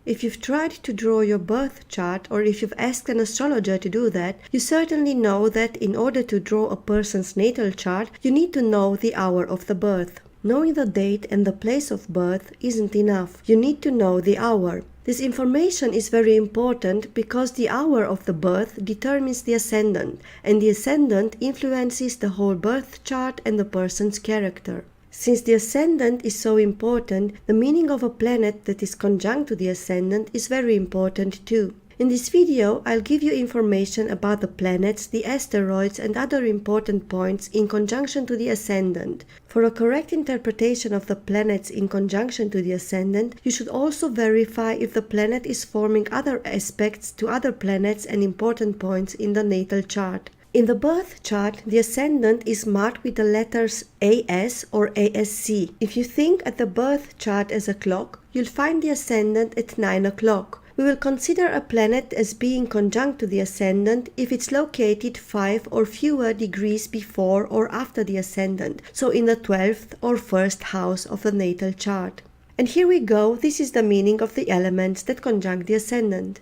If you've tried to draw your birth chart or if you've asked an astrologer to do that, you certainly know that in order to draw a person's natal chart, you need to know the hour of the birth. Knowing the date and the place of birth isn't enough. You need to know the hour. This information is very important because the hour of the birth determines the ascendant, and the ascendant influences the whole birth chart and the person's character. Since the ascendant is so important, the meaning of a planet that is conjunct to the ascendant is very important too. In this video, I'll give you information about the planets, the asteroids, and other important points in conjunction to the ascendant. For a correct interpretation of the planets in conjunction to the ascendant, you should also verify if the planet is forming other aspects to other planets and important points in the natal chart. In the birth chart, the ascendant is marked with the letters AS or ASC. If you think at the birth chart as a clock, you'll find the ascendant at 9 o'clock. We will consider a planet as being conjunct to the ascendant if it's located 5 or fewer degrees before or after the ascendant, so in the 12th or 1st house of the natal chart. And here we go, this is the meaning of the elements that conjunct the ascendant.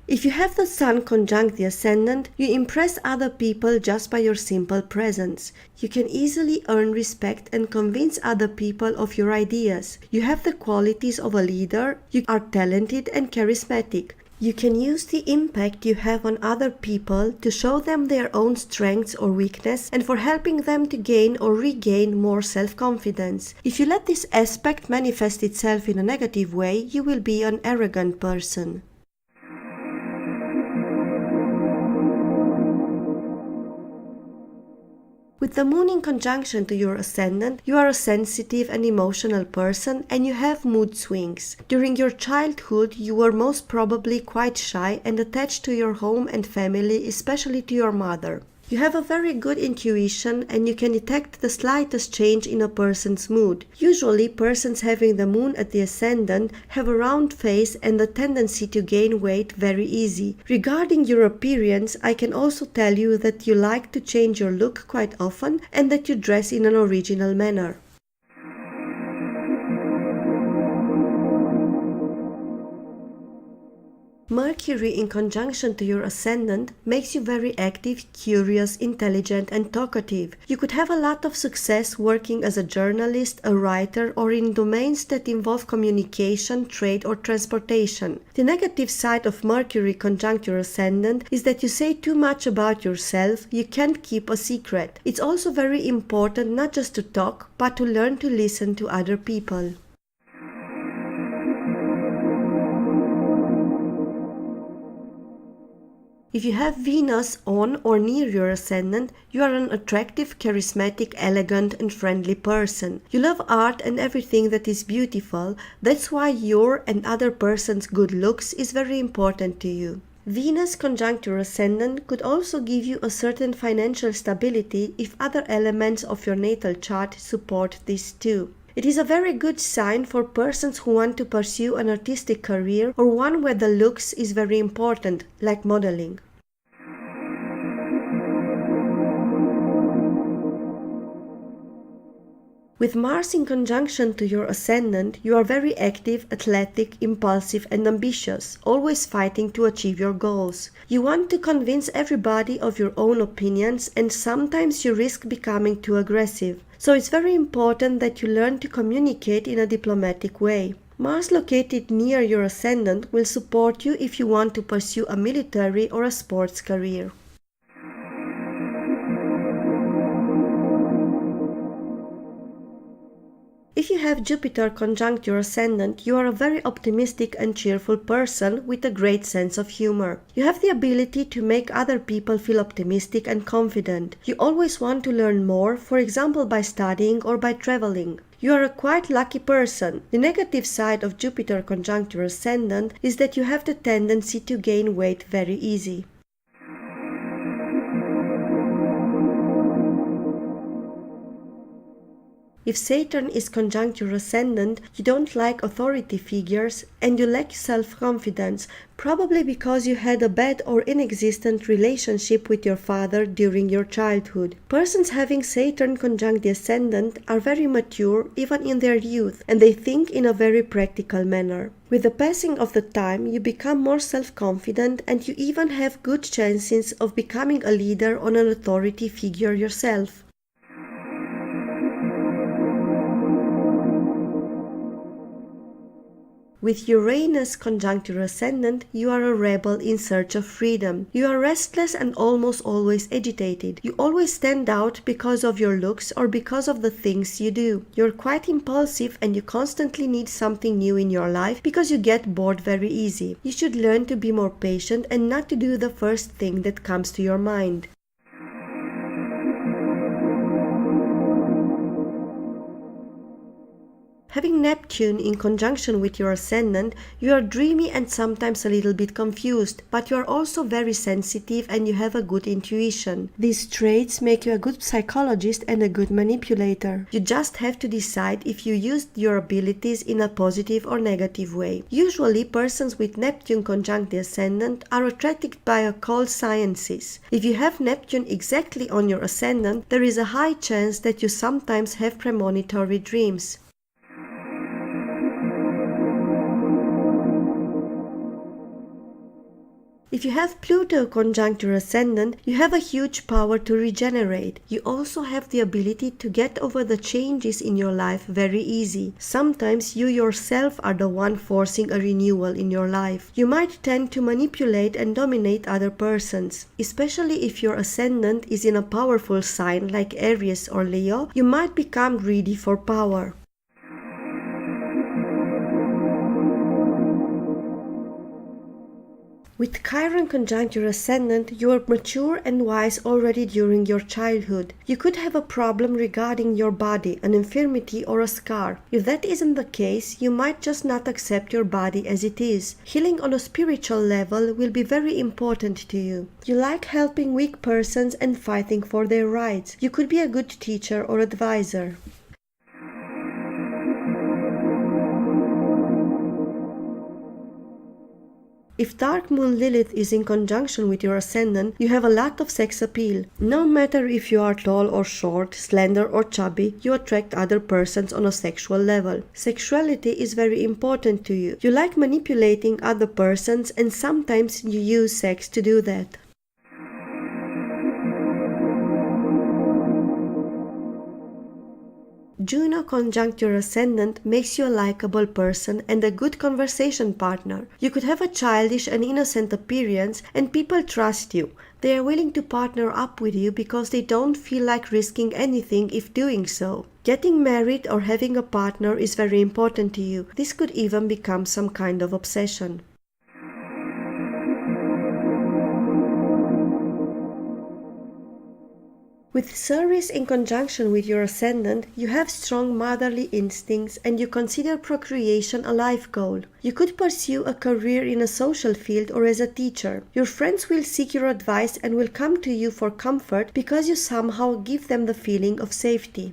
If you have the Sun conjunct the ascendant, you impress other people just by your simple presence. You can easily earn respect and convince other people of your ideas. You have the qualities of a leader, you are talented and charismatic. You can use the impact you have on other people to show them their own strengths or weakness and for helping them to gain or regain more self-confidence. If you let this aspect manifest itself in a negative way, you will be an arrogant person. With the moon in conjunction to your ascendant, you are a sensitive and emotional person and you have mood swings. During your childhood, you were most probably quite shy and attached to your home and family, especially to your mother. You have a very good intuition and you can detect the slightest change in a person's mood. Usually, persons having the moon at the ascendant have a round face and the tendency to gain weight very easy. Regarding your appearance, I can also tell you that you like to change your look quite often and that you dress in an original manner. Mercury in conjunction to your ascendant makes you very active, curious, intelligent and talkative. You could have a lot of success working as a journalist, a writer or in domains that involve communication, trade or transportation. The negative side of Mercury conjunct your ascendant is that you say too much about yourself, you can't keep a secret. It's also very important not just to talk, but to learn to listen to other people. If you have Venus on or near your ascendant, you are an attractive, charismatic, elegant and friendly person. You love art and everything that is beautiful, that's why your and other person's good looks is very important to you. Venus conjunct your ascendant could also give you a certain financial stability if other elements of your natal chart support this too. It is a very good sign for persons who want to pursue an artistic career or one where the looks is very important, like modeling. With Mars in conjunction to your ascendant, you are very active, athletic, impulsive and ambitious, always fighting to achieve your goals. You want to convince everybody of your own opinions and sometimes you risk becoming too aggressive. So it's very important that you learn to communicate in a diplomatic way. Mars located near your ascendant will support you if you want to pursue a military or a sports career. If you have Jupiter conjunct your ascendant, you are a very optimistic and cheerful person with a great sense of humor. You have the ability to make other people feel optimistic and confident. You always want to learn more, for example by studying or by traveling. You are a quite lucky person. The negative side of Jupiter conjunct your ascendant is that you have the tendency to gain weight very easy. If Saturn is conjunct your ascendant, you don't like authority figures and you lack self-confidence, probably because you had a bad or inexistent relationship with your father during your childhood. Persons having Saturn conjunct the ascendant are very mature even in their youth, and they think in a very practical manner. With the passing of the time, you become more self-confident and you even have good chances of becoming a leader or an authority figure yourself. With Uranus conjunct your ascendant, you are a rebel in search of freedom. You are restless and almost always agitated. You always stand out because of your looks or because of the things you do. You're quite impulsive and you constantly need something new in your life because you get bored very easy. You should learn to be more patient and not to do the first thing that comes to your mind. Having Neptune in conjunction with your ascendant, you are dreamy and sometimes a little bit confused, but you are also very sensitive and you have a good intuition. These traits make you a good psychologist and a good manipulator. You just have to decide if you used your abilities in a positive or negative way. Usually, persons with Neptune conjunct the ascendant are attracted by occult sciences. If you have Neptune exactly on your ascendant, there is a high chance that you sometimes have premonitory dreams. If you have Pluto conjunct your ascendant, you have a huge power to regenerate. You also have the ability to get over the changes in your life very easy. Sometimes you yourself are the one forcing a renewal in your life. You might tend to manipulate and dominate other persons. Especially if your ascendant is in a powerful sign like Aries or Leo, you might become greedy for power. With Chiron conjunct your ascendant, you are mature and wise already during your childhood. You could have a problem regarding your body, an infirmity or a scar. If that isn't the case, you might just not accept your body as it is. Healing on a spiritual level will be very important to you. You like helping weak persons and fighting for their rights. You could be a good teacher or advisor. If dark moon Lilith is in conjunction with your ascendant, you have a lot of sex appeal. No matter if you are tall or short, slender or chubby, you attract other persons on a sexual level. Sexuality is very important to you. You like manipulating other persons and sometimes you use sex to do that. Juno conjunct your ascendant makes you a likable person and a good conversation partner. You could have a childish and innocent appearance and people trust you. They are willing to partner up with you because they don't feel like risking anything if doing so. Getting married or having a partner is very important to you. This could even become some kind of obsession. With Ceres in conjunction with your ascendant, you have strong motherly instincts and you consider procreation a life goal. You could pursue a career in a social field or as a teacher. Your friends will seek your advice and will come to you for comfort because you somehow give them the feeling of safety.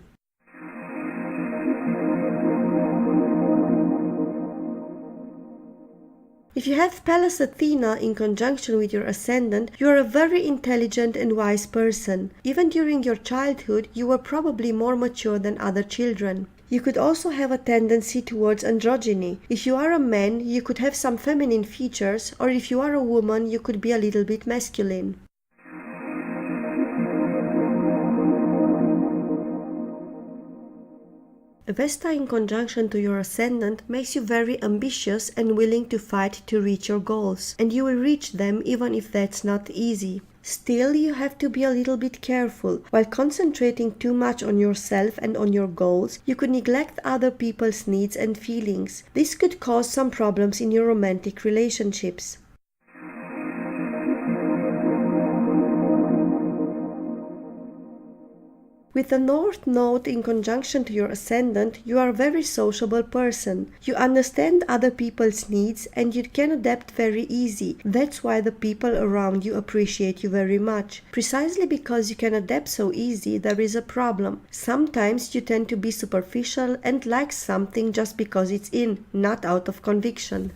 If you have Pallas Athena in conjunction with your ascendant, you are a very intelligent and wise person. Even during your childhood, you were probably more mature than other children. You could also have a tendency towards androgyny. If you are a man, you could have some feminine features, or if you are a woman, you could be a little bit masculine. Vesta in conjunction to your ascendant makes you very ambitious and willing to fight to reach your goals, and you will reach them even if that's not easy. Still, you have to be a little bit careful. While concentrating too much on yourself and on your goals, you could neglect other people's needs and feelings. This could cause some problems in your romantic relationships. With the North Node in conjunction to your ascendant, you are a very sociable person. You understand other people's needs and you can adapt very easy. That's why the people around you appreciate you very much. Precisely because you can adapt so easy, there is a problem. Sometimes you tend to be superficial and like something just because it's in, not out of conviction.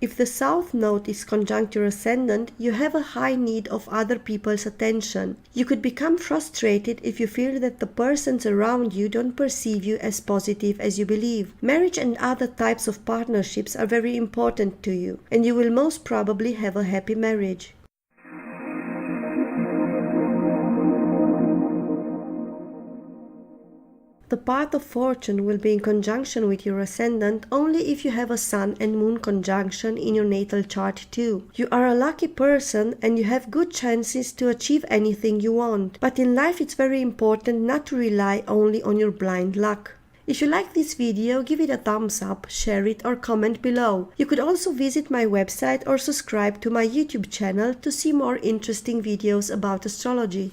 If the South Node is conjunct your ascendant, you have a high need of other people's attention. You could become frustrated if you feel that the persons around you don't perceive you as positive as you believe. Marriage and other types of partnerships are very important to you, and you will most probably have a happy marriage. The path of fortune will be in conjunction with your ascendant only if you have a Sun and Moon conjunction in your natal chart too. You are a lucky person and you have good chances to achieve anything you want. But in life it's very important not to rely only on your blind luck. If you like this video, give it a thumbs up, share it or comment below. You could also visit my website or subscribe to my YouTube channel to see more interesting videos about astrology.